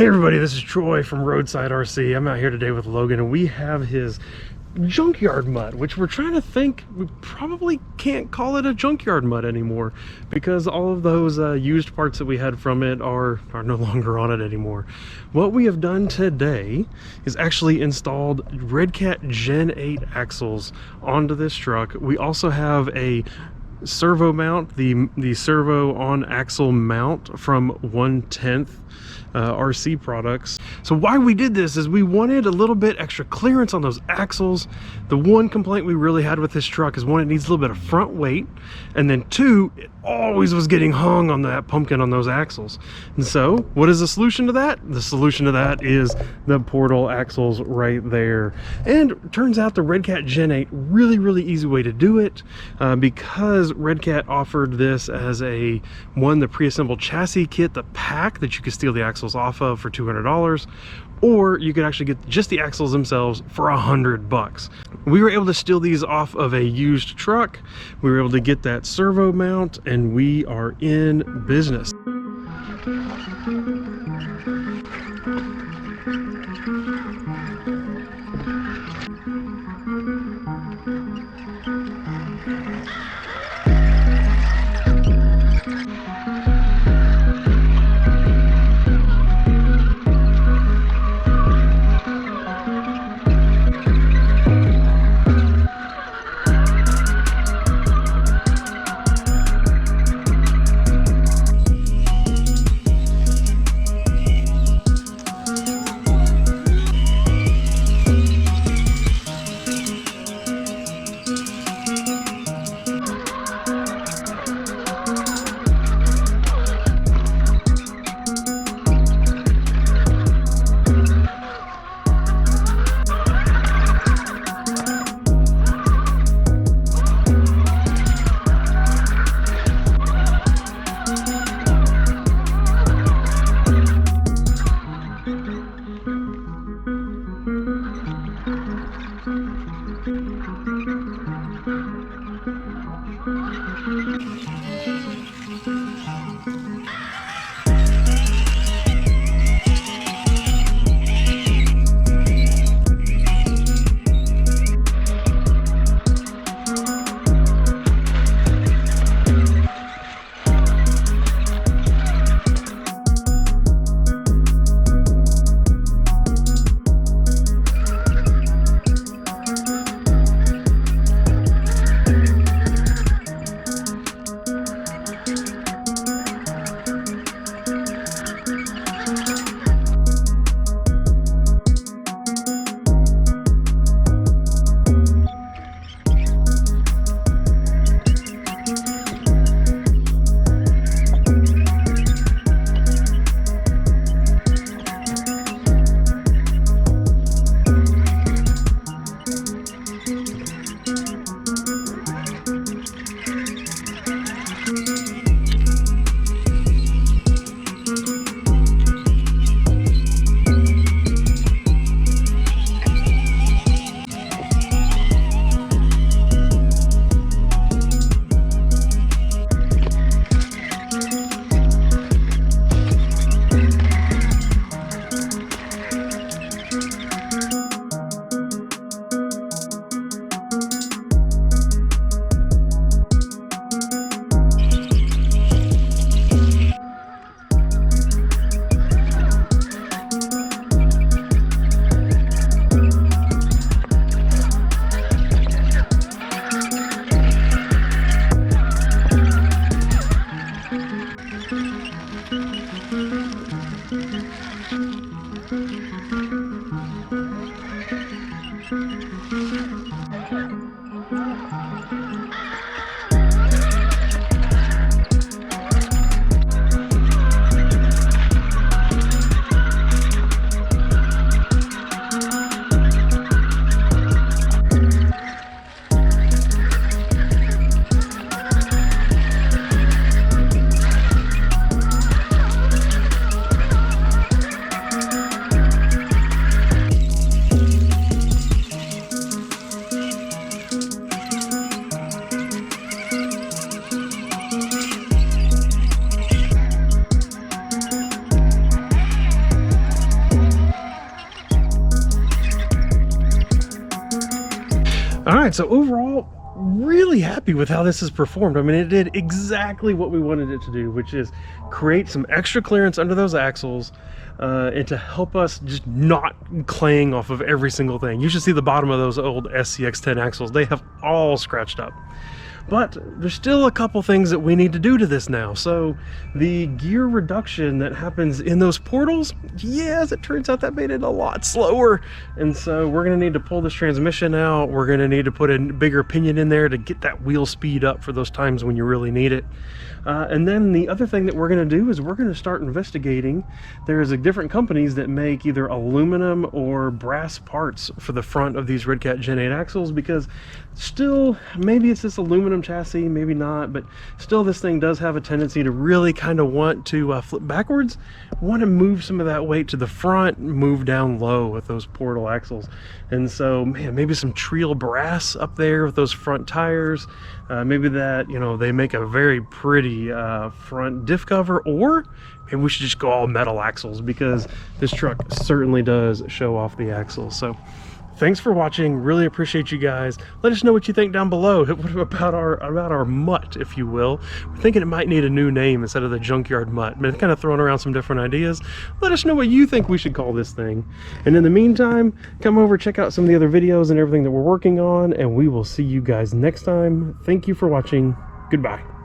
Hey everybody, this is Troy from Roadside RC. I'm out here today with Logan and we have his junkyard mutt, which we're trying to think, we probably can't call it a junkyard mutt anymore because all of those used parts that we had from it are no longer on it anymore. What we have done today is actually installed Redcat Gen8 axles onto this truck. We also have a servo mount, the Servo-on-Axle mount from 1/10 RC products. So why we did this is we wanted a little bit extra clearance on those axles. The one complaint we really had with this truck is one, it needs a little bit of front weight, and then two, it always was getting hung on that pumpkin on those axles. And so what is the solution to that? The solution to that is the portal axles right there. And it turns out the Redcat Gen8, really easy way to do it, because Redcat offered this as the pre-assembled chassis kit, the pack that you could steal the axles off of for $200, or you could actually get just the axles themselves for $100. We were able to steal these off of a used truck. We were able to get that servo mount, and we are in business. right, so overall, really happy with how this has performed. I mean, it did exactly what we wanted it to do, which is create some extra clearance under those axles, and to help us just not clang off of every single thing. You should see the bottom of those old SCX10 axles. They have all scratched up. But there's still a couple things that we need to do to this now. So the gear reduction that happens in those portals, yeah, as it turns out, that made it a lot slower. And so we're gonna need to pull this transmission out. We're gonna need to put a bigger pinion in there to get that wheel speed up for those times when you really need it. And then the other thing that we're gonna do is we're gonna start investigating. There's different companies that make either aluminum or brass parts for the front of these Redcat Gen8 axles, because still, maybe it's this aluminum chassis, maybe not, but still this thing does have a tendency to really kind of want to flip backwards, want to move some of that weight to the front, move down low with those portal axles. And so, man, maybe some Trial brass up there with those front tires. Maybe that, you know, they make a very pretty front diff cover, or maybe we should just go all metal axles, because this truck certainly does show off the axles. So thanks for watching. Really appreciate you guys. Let us know what you think down below about our Mutt, if you will. We're thinking it might need a new name instead of the Junkyard Mutt. Been kind of throwing around some different ideas. Let us know what you think we should call this thing. And in the meantime, come over, check out some of the other videos and everything that we're working on, and we will see you guys next time. Thank you for watching. Goodbye.